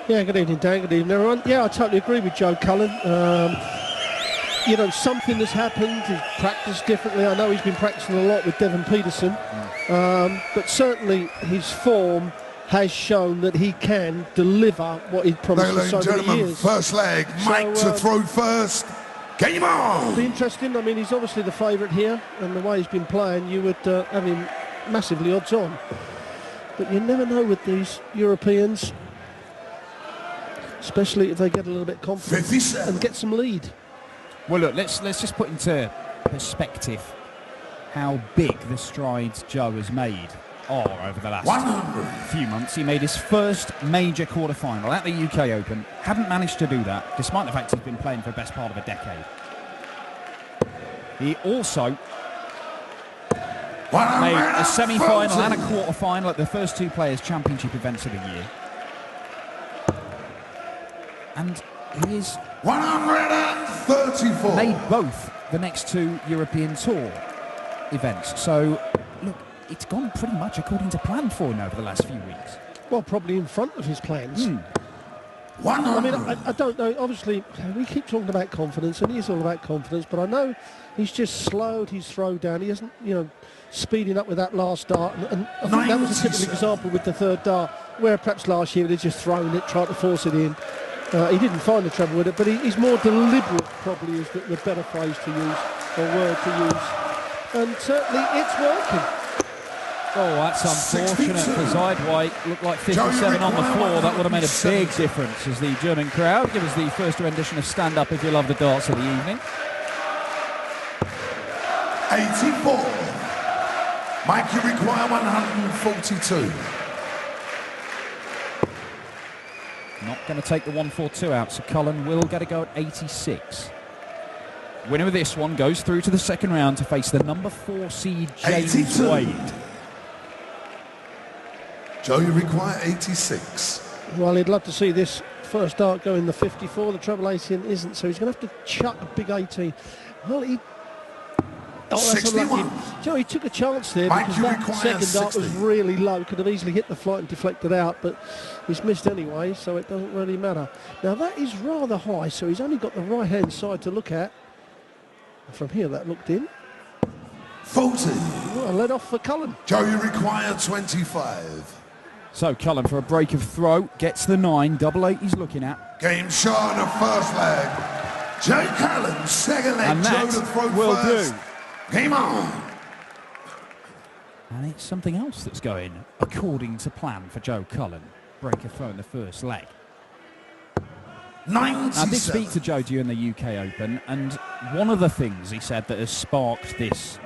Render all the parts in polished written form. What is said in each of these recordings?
Yeah, good evening, Dan. Good evening, everyone. Yeah, I totally agree with Joe Cullen. You know, something has happened. He's practiced differently. I know he's been practicing a lot with Devon Peterson, but certainly his form has shown that he can deliver what he promised for so many years. First leg, Mike to throw first. Game on! It'll be interesting. I mean, he's obviously the favourite here, and the way he's been playing, you would have him massively odds on. But you never know with these Europeans, especially if they get a little bit confident and get some lead. Well, look, let's just put into perspective how big the strides Joe has made are over the last few months. He made his first major quarter-final at the UK Open. Hadn't managed to do that, despite the fact he's been playing for the best part of a decade. He also made a semi-final and a quarter-final at the first two Players' Championship events of the year. And he is 134. Made both the next two European Tour events. So, look, it's gone pretty much according to plan for him over the last few weeks. Well, probably in front of his plans. I mean, I don't know. Obviously, we keep talking about confidence, and he's all about confidence, but I know he's just slowed his throw down. He isn't, you know, speeding up with that last dart. And I think that was a typical example with the third dart, where perhaps last year he'd just thrown it, tried to force it in. He didn't find the trouble with it, but he's more deliberate, probably is the better phrase to use, or word to use. And certainly it's working. Oh, that's unfortunate for Zuydwijk. Looked like 57 on the floor. That would have made a big difference as the German crowd give us the first rendition of Stand Up If You Love the Darts of the evening. 84. Mike, you require 142. Not going to take the 142 out, so Cullen will get a go at 86. Winner of this one goes through to the second round to face the number 4 seed James Wade. Joe, you require 86. Well, he'd love to see this first dart go in the 54. The treble 18 isn't, so he's going to have to chuck a big 18. Well, he... Oh, that's 61. unlucky. Joe, he took a chance there because that second dart was really low. Could have easily hit the flight and deflected out, but he's missed anyway, so it doesn't really matter. Now, that is rather high, so he's only got the right-hand side to look at. From here, that looked in. 40. Well, let off for Cullen. Joe, you require 25. So Cullen for a break of throw, gets the 9, double 8 he's looking at. Game shot on the first leg. Joe Cullen, second leg. And that Joe to throw will first. do. Game on. And it's something else that's going according to plan for Joe Cullen. Break of throw in the first leg. 97. I did speak to Joe during the UK Open, and one of the things he said that has sparked this,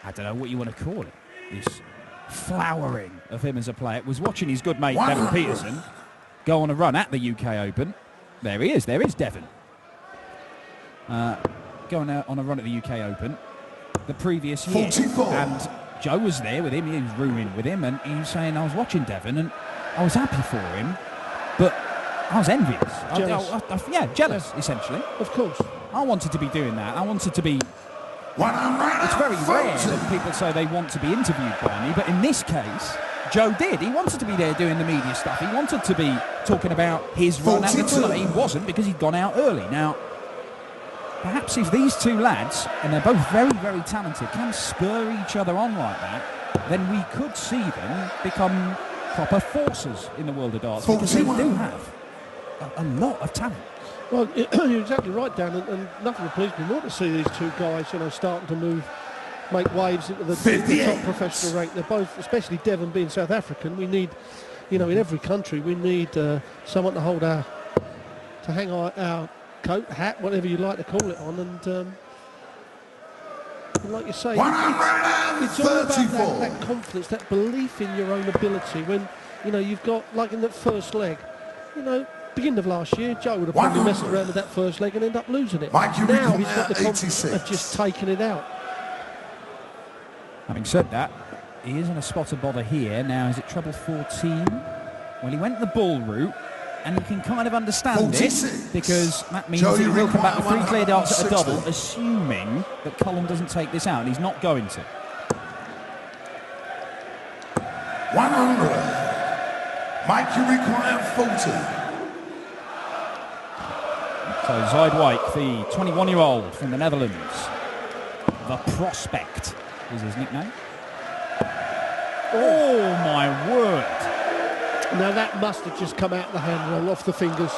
I don't know what you want to call it, this flowering of him as a player, was watching his good mate Devon Peterson go on a run at the UK Open. There he is Devon. Going out on a run at the UK Open the previous year. 44. And Joe was there with him, he was rooming with him, and he was saying, I was watching Devon and I was happy for him, but I was envious. Jealous, essentially. Of course. I wanted to be doing that. I wanted to be... It's very rare that people say they want to be interviewed by me, but in this case, Joe did. He wanted to be there doing the media stuff. He wanted to be talking about his run at the tournament. He wasn't, because he'd gone out early. Now, perhaps if these two lads, and they're both very, very talented, can spur each other on like that, then we could see them become proper forces in the world of darts, because they do have a lot of talent. Well, you're exactly right, Dan, and nothing would please me more to see these two guys, you know, starting to make waves into the top professional rank. They're both, especially Devon being South African, we need, you know, in every country, we need someone to hold to hang our coat, hat, whatever you like to call it on, and like you say, it's all about that confidence, that belief in your own ability. When, you know, you've got, like in that first leg, you know, beginning of last year, Joe would have probably messed around with that first leg and end up losing it. Mike, now he's got the confidence of just taking it out. Having said that, he is in a spot of bother here. Now, is it treble 14? Well, he went the ball route, and you can kind of understand it, because that means he will come back with 3 clear darts at a double, assuming that Cullen doesn't take this out, and he's not going to. 100. Mike, you require 40. So Zuydwijk, the 21-year-old from the Netherlands, the Prospect is his nickname. Oh my word! Now that must have just come out the handrail, off the fingers.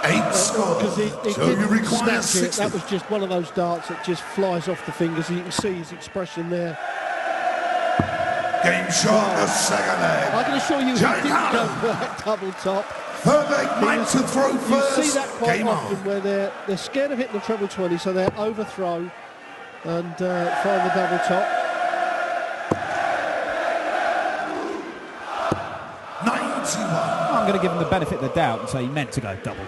8 scores. Because he So you didn't require snatch it. 60. That was just one of those darts that just flies off the fingers. You can see his expression there. Game shot, the second leg. I can assure you he Joe didn't Cullen. go for that double top. Third leg, Mike to throw You first. see that quite Game often on. where they're scared of hitting the treble 20, so they overthrow and find the double top. 91. I'm going to give him the benefit of the doubt and say he meant to go double.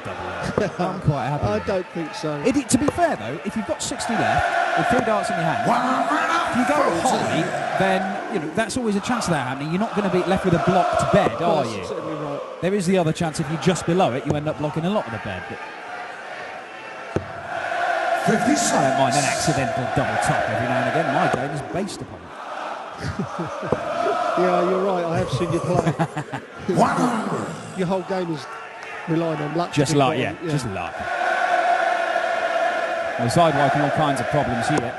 I'm quite happy. I with don't think so. To be fair though, if you've got 60 left with 3 darts in your hand, if you go 140. high, then that's always a chance of that happening. You're not going to be left with a blocked bed, are That's you? certainly right. There is the other chance if you're just below it, you end up blocking a lot of the bed. But 56. I don't mind an accidental double top every now and again. My game is based upon it. Yeah, you're right. I have seen you play. 100. Your whole game is relying on luck. Just to be luck, quite yeah, honest. just luck. Well, Zuydwijk all kinds of problems here.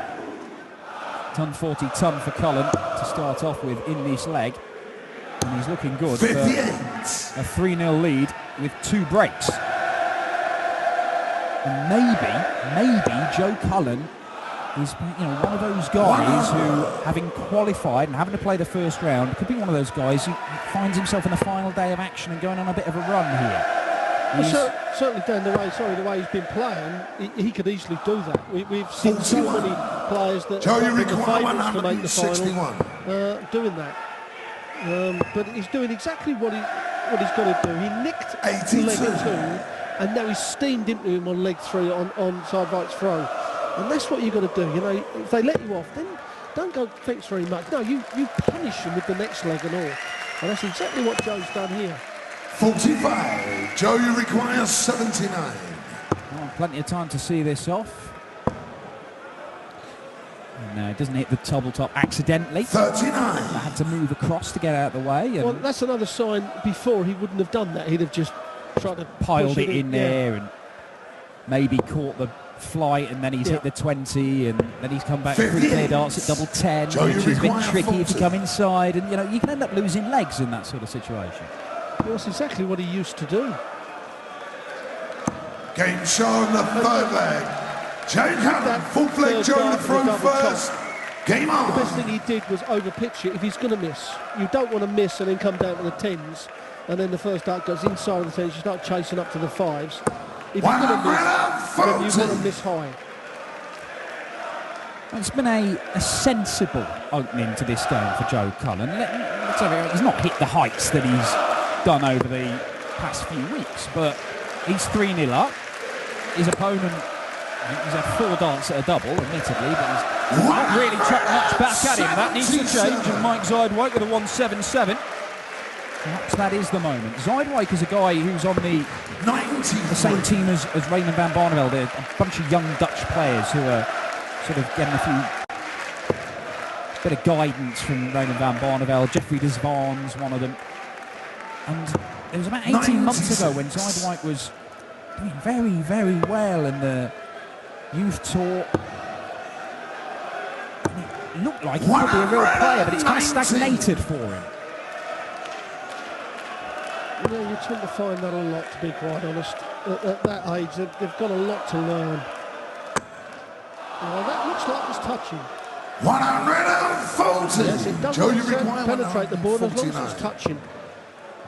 Ton 40 ton for Cullen to start off with in this leg. And he's looking good for 58. a 3-0 lead with 2 breaks. And maybe Joe Cullen is one of those guys who, having qualified and having to play the first round, could be one of those guys who finds himself in the final day of action and going on a bit of a run here. Well, certainly down the way he's been playing, he could easily do that. We've seen so 41. many players that Joe, you have been the require favourites to make the 161. final doing that. But he's doing exactly what he's got to do. He nicked 82. leg 2, and now he's steamed into him on leg 3 on Zuydwijk's throw. And that's what you've got to do. If they let you off, then don't go thanks very much. No, you punish him with the next leg and all. And that's exactly what Joe's done here. 45. Joe, you require 79. Well, plenty of time to see this off. And it doesn't hit the double top accidentally. 39. I had to move across to get out of the way. And Well, that's another sign. Before, he wouldn't have done that. He'd have just tried to piled push it in there and maybe caught the flight, and then he's hit the 20, and then he's come back 3 clear darts at double 10, Joe, which you is a bit require tricky if you 40. come inside, and you can end up losing legs in that sort of situation. Well, that's exactly what he used to do. Game shot on the third leg. Joe Cullen. Fourth leg, third Joe dart to with throw a double first. Game on. The best thing he did was overpitch it. If he's going to miss, you don't want to miss and then come down to the 10s, and then the first dart goes inside of the 10s. You start chasing up to the 5s. If you're going to miss, then you want to miss high. It's been a sensible opening to this game for Joe Cullen. He's not hit the heights that he's done over the past few weeks, but he's 3-0 up. His opponent, he's had 4 darts at a double, admittedly, but he's not really chucked much back at him. That needs to change, and Mike Zuydwijk with a 177. Perhaps that is the moment. Zuydwijk is a guy who's on the same team as Raymond van Barneveld. They're a bunch of young Dutch players who are sort of getting a bit of guidance from Raymond van Barneveld. Jeffrey de Zwaan's one of them. And it was about 18 months ago when Zuydwijk was doing very, very well in the youth tour. And it looked like he could be a real player, but it's kind of stagnated for him. Yeah, you tend to find that a lot, to be quite honest. At that age, they've got a lot to learn. Well, that looks like it's touching. 140. Yes, it Joe, you doesn't require penetrate the board as long as 149. it's touching.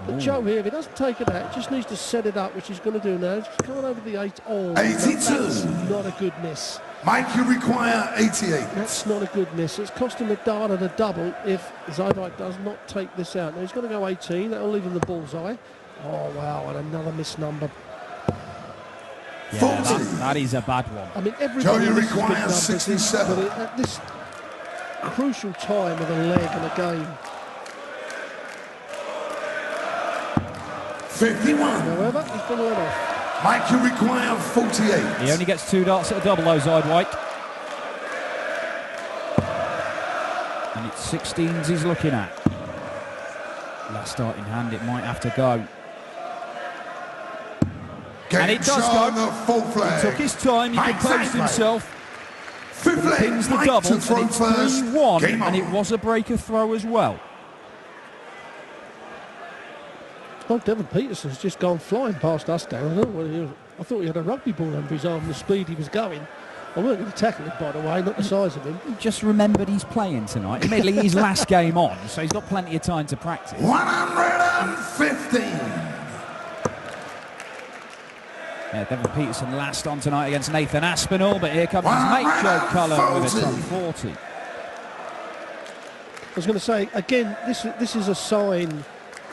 But Joe here, if he doesn't take it out, just needs to set it up, which he's going to do now. He's coming over the 8. Oh, 82. that's not a good miss. Mike, you require 88. That's not a good miss. It's cost him a dart and a double if Zuydwijk does not take this out. Now he's going to go 18. That'll leave him the bullseye. Oh, wow, and another missed number. Yeah, that is a bad one. I mean, everybody Joe, you misses big require numbers, 67. but at this crucial time of the leg and a game. 51. However, he's been let off. Mike, you require 48. He only gets 2 darts at a double, though, Zuydwijk. And it's 16s he's looking at. last start in hand, it might have to go. And it does go. The full flag. He took his time, he composed himself. Fifth leg, Pins the Mike double, to and throw it's first. 3-1, and it was a breaker throw as well. Oh, Devon Peterson's just gone flying past us down. I thought he had a rugby ball under his arm, the speed he was going. I weren't going to tackle it, by the way, not the size of him. He just remembered he's playing tonight. Admittedly, his last game on, so he's got plenty of time to practice. 115. Yeah, Devon Peterson last on tonight against Nathan Aspinall, but here comes his mate Joe Cullen with a top 40. I was going to say, again, this is a sign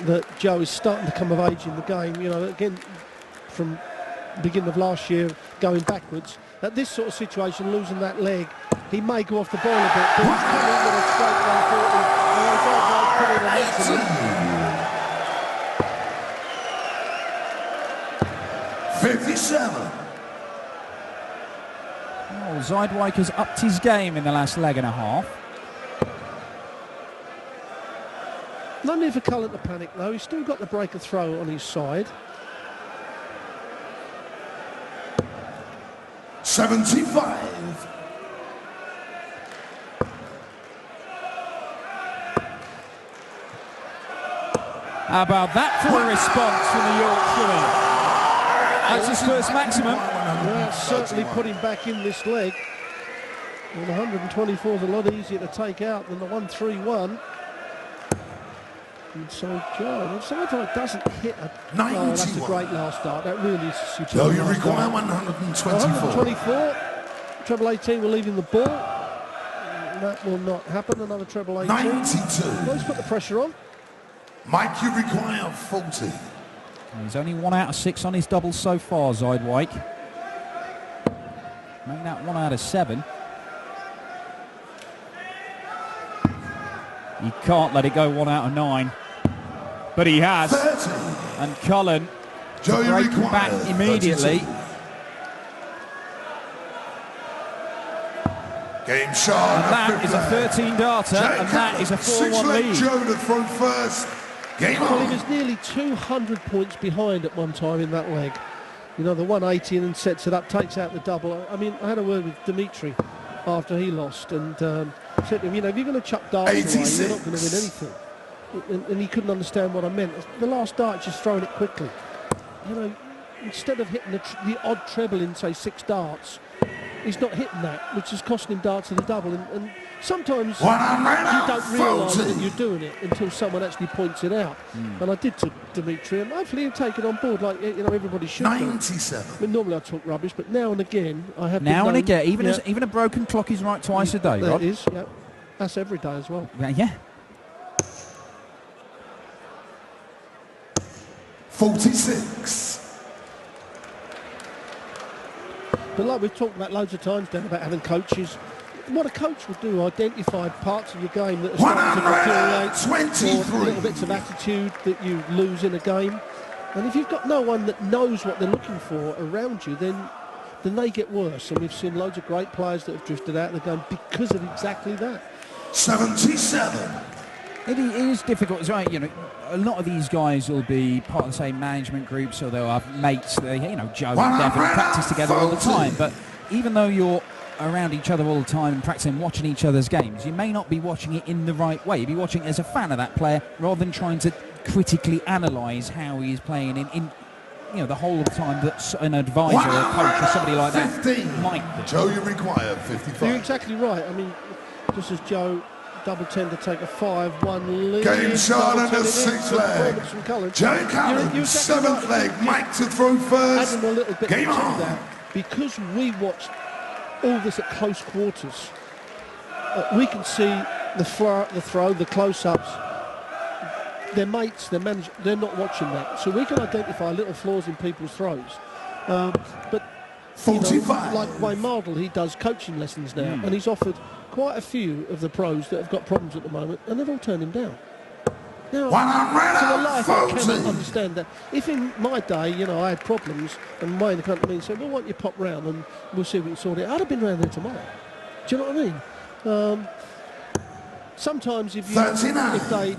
that Joe is starting to come of age in the game. You know, again, from the beginning of last year, going backwards. At this sort of situation, losing that leg, he may go off the ball a bit, but he's coming with a straight 57. Oh, Zuydwijk has upped his game in the last leg and a half. No need for Cullen to panic though, he's still got the breaker throw on his side. 75. How about that for a response from the Yorkshireman? That's his first maximum. Well, certainly put him back in this leg. And 124 is a lot easier to take out than the 131. And so Joe, if Zuydwijk doesn't hit a... Oh, that's a great last start. That really is superb. So you require 124. 124. Treble 18 will leave him the ball. That will not happen. Another treble 18. 92. Let's put the pressure on. Mike, you require 40. He's only 1 out of 6 on his doubles so far, Zuydwijk. Make that 1 out of 7. He can't let it go 1 out of 9. But he has. 30. And Cullen Joe, breaking back immediately. 32. Game shot. And that is a 13 darter, and that is a 4-1 lead. Joe to throw first. Game Well, on. he was nearly 200 points behind at one time in that leg. You know, the 180 and then sets it up, takes out the double. I mean, I had a word with Dimitri after he lost and said to him, you know, if you're going to chuck darts away, you're not going to win anything. And he couldn't understand what I meant. The last dart, just throwing it quickly. You know, instead of hitting the odd treble in, say, 6 darts, he's not hitting that, which is costing him darts of the double. And sometimes you don't realise that you're doing it until someone actually points it out. And I did to Dimitri, and hopefully he'll take it on board like, you know, everybody should. 97. I mean, normally I talk rubbish, but now and again I have. Now and again, even a broken clock is right twice a day, Rod. That is, yeah. That's every day as well. Yeah. 46. But like we've talked about loads of times, Dan, about having coaches. What a coach will do, identify parts of your game that are starting to deteriorate, or little bits of attitude that you lose in a game. And if you've got no one that knows what they're looking for around you, then they get worse. And we've seen loads of great players that have drifted out of the game because of exactly that. 77. It is difficult, right? You know, a lot of these guys will be part of the same management group, so they'll have mates. Joe and Devon practice together all the time. But even though you're around each other all the time and practicing, watching each other's games, you may not be watching it in the right way. You'll be watching it as a fan of that player rather than trying to critically analyse how he is playing in you know, the whole of the time that an advisor or a coach or somebody like that might do. Joe, you require 55. You're exactly right. I mean, just as Joe double 10 to take a 5-1 lead. Game shot on the 6th leg. Joe Cullen, 7th leg. Mike to throw first. Adding a little bit Game to on. that, because we watched all this at close quarters, we can see the throw, the close-ups. Their mates, their manager, they're not watching that. So we can identify little flaws in people's throws. But 45. Like Wayne Mardle, he does coaching lessons now, and he's offered quite a few of the pros that have got problems at the moment, and they've all turned him down. Now, to the life I cannot understand that. If in my day, you know, I had problems, and Wayne come to me and said, well, why don't you pop round and we'll see if we can sort it out, I'd have been round there tomorrow. Do you know what I mean? Sometimes if they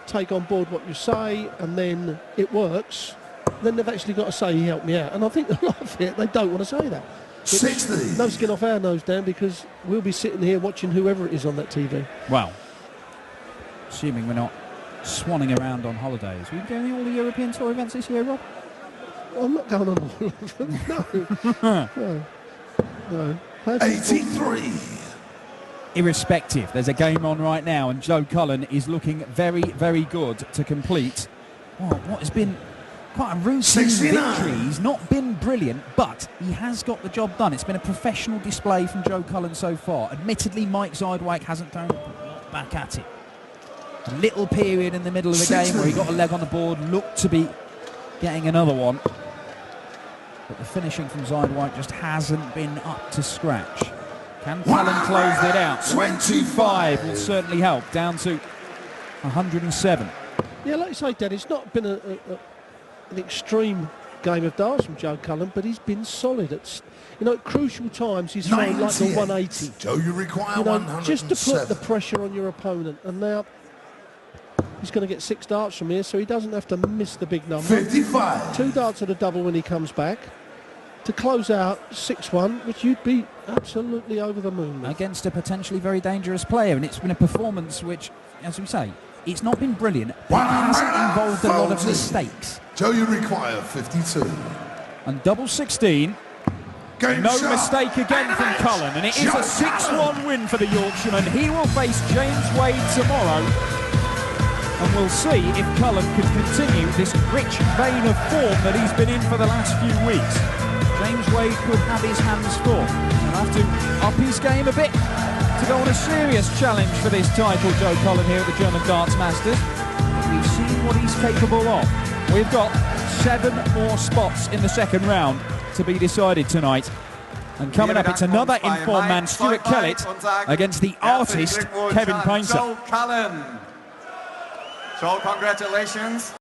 take on board what you say and then it works, then they've actually got to say he helped me out. And I think a lot of it, they don't want to say that. 60. No skin off our nose, Dan, because we'll be sitting here watching whoever it is on that TV. Well, assuming we're not swanning around on holidays. Are you doing all the European Tour events this year, Rob? I'm not going on all of them, no. 83. Irrespective, there's a game on right now, and Joe Cullen is looking very, very good to complete what has been quite a routine 69. victory. He's not been brilliant, but he has got the job done. It's been a professional display from Joe Cullen so far. Admittedly, Mike Zuydwijk hasn't thrown back at it. A little period in the middle of the game where he got a leg on the board, looked to be getting another one. But the finishing from Zuydwijk just hasn't been up to scratch. Can Cullen close it out? 25 will certainly help, down to 107. Yeah, like you say, Dad, it's not been an extreme game of darts from Joe Cullen, but he's been solid at, at crucial times. He's thrown like the 180. Joe, you require 107. Just to put the pressure on your opponent. And now he's going to get 6 darts from here, so he doesn't have to miss the big number. 55. 2 darts at a double when he comes back. To close out 6-1, which you'd be absolutely over the moon with. Against a potentially very dangerous player, and it's been a performance which, as we say, it's not been brilliant, but it hasn't involved a lot of mistakes. Joe, you require 52. And double 16, no mistake again from Cullen, and it is a 6-1 win for the Yorkshireman. He will face James Wade tomorrow, and we'll see if Cullen can continue this rich vein of form that he's been in for the last few weeks. James Wade could have his hands full. He'll have to up his game a bit to go on a serious challenge for this title, Joe Cullen, here at the German Darts Masters. We've seen what he's capable of. We've got 7 more spots in the second round to be decided tonight. And coming up, it's another informed man, Stuart Kellett, against the artist, Kevin Painter. Joe Cullen. Joe, congratulations.